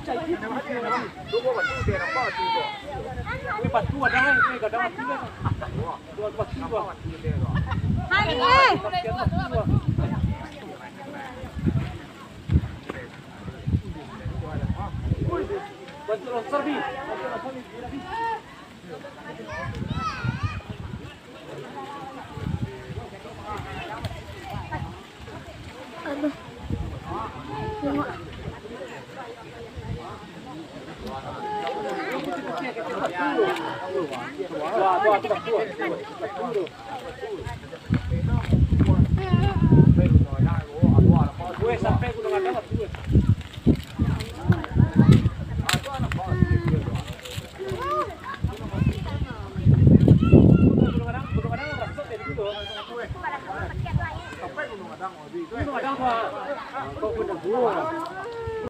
Dua batu dia nampak tu. Ni batu ada kan? Ni kadang batu kan. Dua batu dua. Hai ni. Bantu longsor bi. Aduh. Tengok. Sampai gunung ada